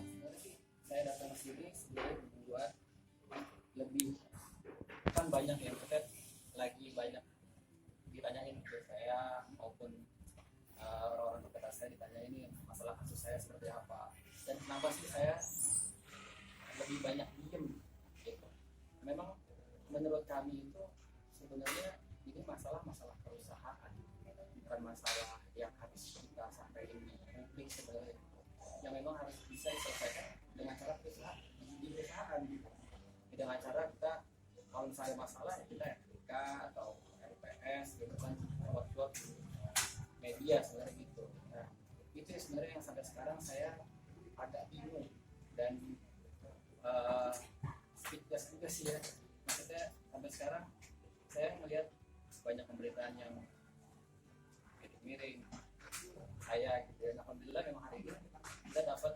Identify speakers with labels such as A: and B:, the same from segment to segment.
A: Sebenarnya sih saya datang ke sini sebenarnya membuat lebih, kan banyak yang terkait lagi banyak ditanyain ke saya maupun orang-orang terdekat saya ditanya ini masalah kasus saya seperti apa dan kenapa sih saya lebih banyak diem gitu. Memang menurut kami itu sebenarnya ini masalah perusahaan, bukan masalah yang harus kita sampaikan di publik sebenarnya, yang memang harus bisa diselesaikan dengan cara perusahaan di perusahaan gitu. Dengan cara kita kalau misalnya masalah ya kita RPK atau LPS gitu kan, lewat media sebenarnya gitu. Nah itu sebenarnya yang sampai sekarang saya agak bingung dan speechless juga sih ya. Maksudnya sampai sekarang saya melihat banyak pemberitaan yang miring saya gitu ya. Alhamdulillah memang hari ini kita dapat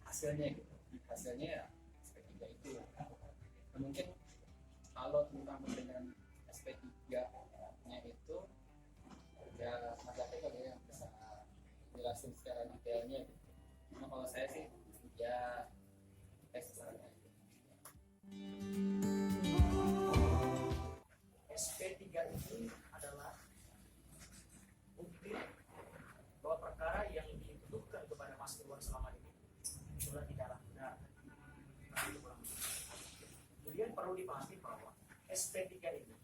A: hasilnya gitu. Hasilnya ya SP3 itu. Nah, mungkin kalau tentang pemberitaan SP3 nya itu ya Mas Zaki kali yang bisa jelasin secara detailnya gitu. Nah, kalau saya sih ya tes sarannya.
B: SP3 ini adalah bukti bahwa perkara yang dituduhkan kepada Mas Irwan selama ini sudah tidaklah benar. Kemudian perlu dipahami bahwa SP3 ini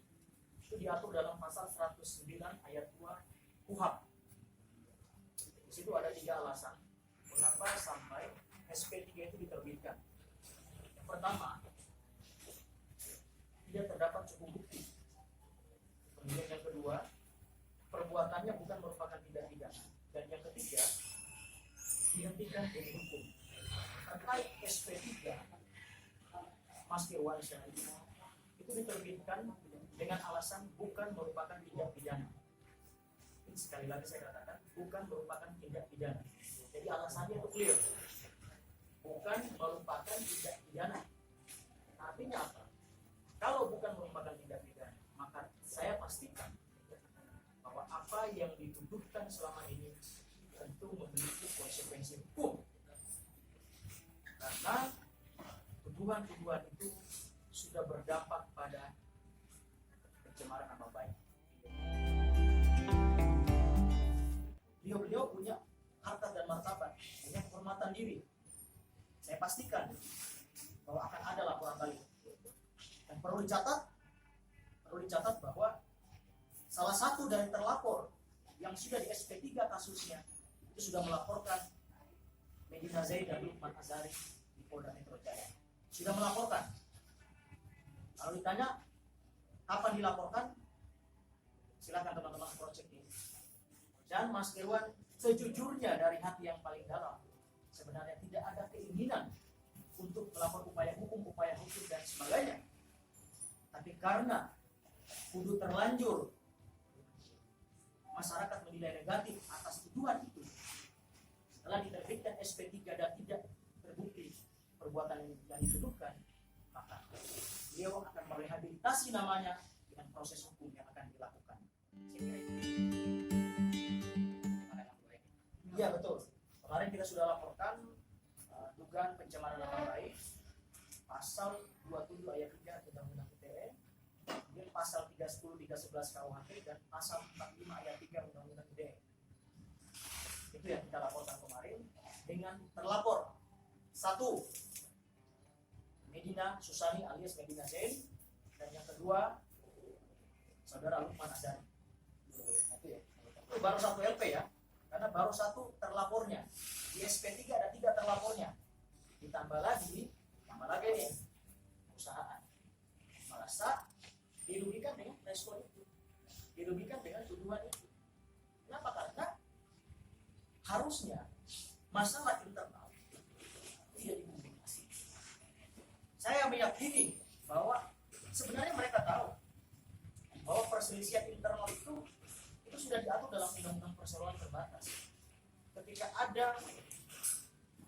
B: itu diatur dalam pasal 109 ayat 2 KUHP. Di situ ada 3 alasan mengapa sampai SP3 itu diterbitkan. Yang pertama, tidak terdapat cukup bukti. Kemudian yang kedua, perbuatannya bukan merupakan tindak pidana. Dan yang ketiga, dihentikan demi hukum. Terkait SP3 Mas Irwan Syah itu diterbitkan dengan alasan bukan merupakan tindak pidana. Ini sekali lagi saya katakan, bukan merupakan tindak pidana. Jadi alasannya itu clear. Bukan merupakan tindak pidana. Artinya apa? Kalau bukan merupakan tindak pidana, maka saya pastikan bahwa apa yang dituduhkan selama ini tentu memiliki konsekuensi hukum. Karena tuduhan-tuduhan itu sudah berdampak pada pencemaran nama baik. Beliau punya harkat dan martabat, punya kehormatan diri. Saya pastikan bahwa akan ada laporan balik. Dan perlu dicatat bahwa salah satu dari terlapor yang sudah di SP3 kasusnya itu sudah melaporkan Medina Zaid dan Lukman Azhari di Polda Metro Jaya. Sudah melaporkan. Kalau ditanya kapan dilaporkan, silakan teman-teman project ini. Dan Mas Irwan sejujurnya dari hati yang paling dalam sebenarnya tidak ada keinginan untuk melakukan upaya hukum dan sebagainya. Tapi karena kudu terlanjur masyarakat menilai negatif atas tuduhan itu, setelah diterbitkan SP3 dan tidak terbukti perbuatan yang dituduhkan, maka beliau akan merehabilitasi namanya dengan proses hukum yang akan dilakukan. Iya betul. Kemarin kita sudah laporkan dugaan pencemaran nama baik pasal 27 ayat 3 Undang-Undang ITE, kemudian pasal 310, 311 KUHP dan pasal 45 ayat 3 Undang-Undang ITE. Itu yang kita laporkan kemarin dengan terlapor 1 Medina Susani alias Medina Zain, dan yang kedua saudara Lukman Azhari. Itu baru 1 LP ya, karena baru 1 terlapornya. Di SP3 ada 3 terlapornya. Ditambah lagi nih perusahaan merasa dirugikan dengan respon itu, dirugikan dengan tuduhan itu. Kenapa? Karena harusnya masalah internal tidak dipublikasi. Saya meyakini bahwa sebenarnya mereka tahu bahwa perselisihan internal itu sudah diatur dalam Undang-Undang Perseroan Terbatas. Ketika ada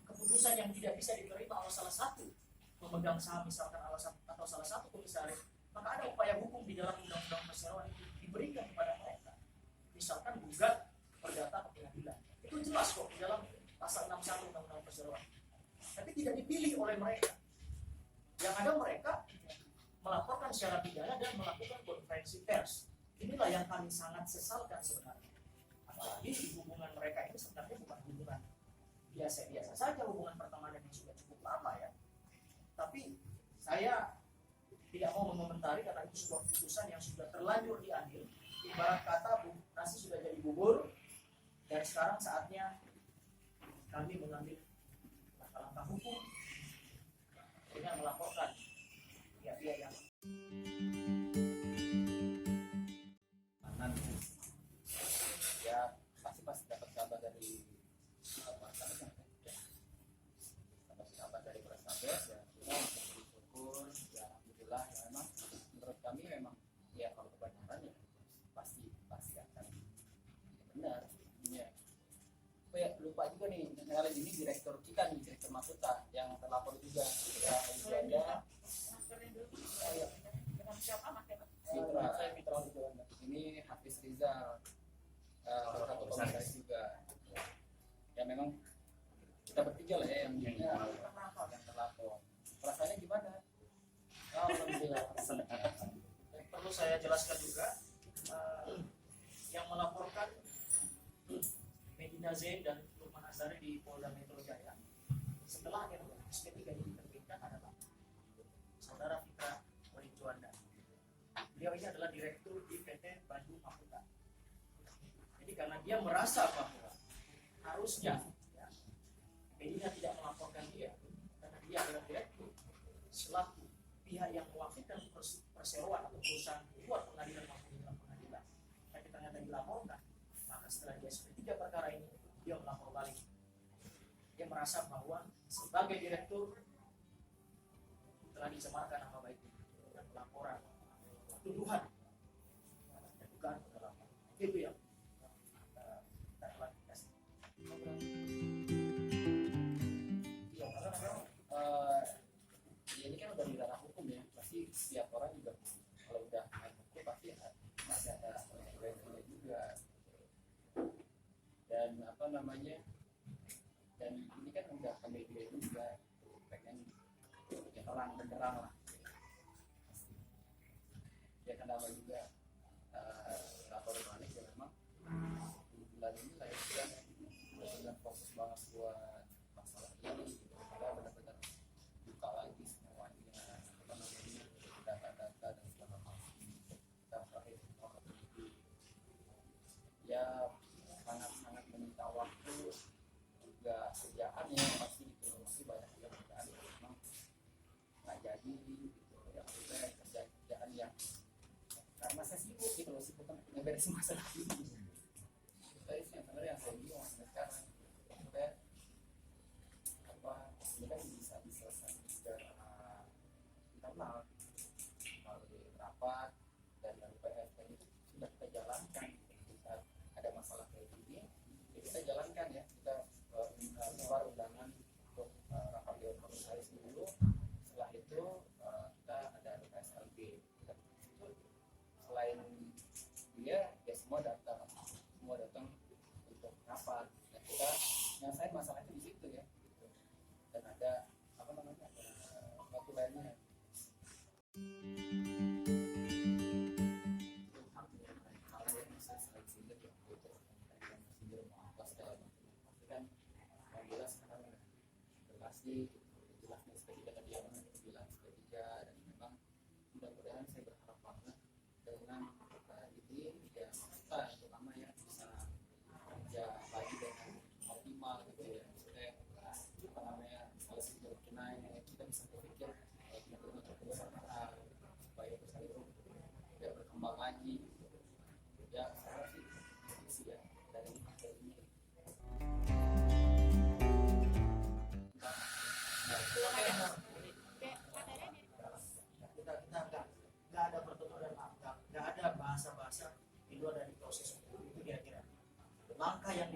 B: keputusan yang tidak bisa diterima oleh salah satu pemegang saham misalkan atau salah satu komisaris, maka ada upaya hukum di dalam Undang-Undang Perseroan itu diberikan kepada mereka. Misalkan gugat perdata ke pengadilan, itu jelas kok di dalam pasal 61 Undang-Undang Perseroan. Tapi tidak dipilih oleh mereka. Yang ada mereka melaporkan secara pidana dan melakukan konferensi pers. Inilah yang kami sangat sesalkan sebenarnya. Apalagi hubungan mereka ini sebenarnya bukan hubungan biasa-biasa saja, hubungan pertemanan yang sudah cukup lama ya. Tapi saya tidak mau mengomentari karena itu sebuah keputusan yang sudah terlanjur diambil. Ibarat kata nasi sudah jadi bubur dan sekarang saatnya kami mengambil langkah-langkah hukum dengan melaporkan pihak-pihak yang
A: ya pasti dapat kabar dari dapat dari Polrestabes ya, kita langsung bersyukur ya, alhamdulillah ya. Memang menurut kami memang ya kalau kebenaran ya pasti akan benar ya. Oh ya, lupa juga nih, kenalin ini direktur kita nih, direktur Makuta yang terlapor juga ya, Juanda. Fitra ini Hafiz Rizal, salah satu komisaris juga. Ya memang kita bertiga lah ya yang terlapor. Perasaannya gimana?
B: alhamdulillah. Perlu saya jelaskan juga yang melaporkan Medina Zain dan Lukman Azhari di Polda Metro Jaya setelah SP3 ini diterbitkan adalah saudara Fitra Juanda. Beliau ini adalah direktur di PT Bandung Makuta. Jadi karena dia merasa bahwa harusnya ya, Medina tidak melaporkan dia karena dia adalah direktur selaku pihak yang mewakilkan perseroan atau perusahaan buat pengadilan maupun dalam pengadilan, tapi ternyata dilaporkan, maka setelah dia SP3 perkara ini dia melapor balik. Dia merasa bahwa sebagai direktur telah dicemarkan nama baiknya dengan pelaporan tuduhan dan dugaan penggelapan. Itu yang kita klarifikasi.
A: Ya ini kan udah di ranah hukum ya, pasti setiap orang juga kalau udah main hukum pasti masih ada konsekuensinya juga. Dan apa namanya, dan ini kan udah ke media juga, pengen ya terang benderang lah. Ya kenapa juga lapor balik ya memang bulan ini lah ya kan benar fokus banget buat masalah ini gitu. Karena benar-benar buka lagi semuanya apa namanya data-data dan segala macam. Dan terakhir ya sangat meminta waktu juga kerjaan ya pasti gitu, masih banyak juga kerjaan yang memang nggak jadi gitu ya, maksudnya kerjaan yang karena saya sibuk gitu loh, sibuk ngeberesin masalah ini. Saya sih sebenarnya yang saya bingung sampai sekarang sampai apa ini kan bisa diselesaikan secara internal melalui rapat dan LPF dan itu sudah kita jalankan. Kita ada masalah kayak gini ya kita jalankan ya, kita keluar undangan untuk rapat dewan komisaris dulu, setelah itu kita ada LPSLB. Selain dia ya semua datang untuk rapat dan kita nyelesain masalah itu di situ ya gitu. Dan ada apa namanya waktu lainnya hal yang bisa seleksi gitu kan yang jelas sekarang jelas sih jelasnya SP3 tadi yang bilang SP3 dan memang mudah-mudahan saya berharap banget dengan ini ya kita terutama ya bisa kerja lagi dengan optimal gitu ya, maksudnya apa namanya kalau sudah naik kita bisa berpikir benar-benar berusaha supaya perusahaan itu tidak berkembang lagi ya. Saya sih ya dari ini
B: kita nggak ada pertemuan, nggak ada bahasa-bahasa di luar dari proses hukum itu kira-kira langkah yang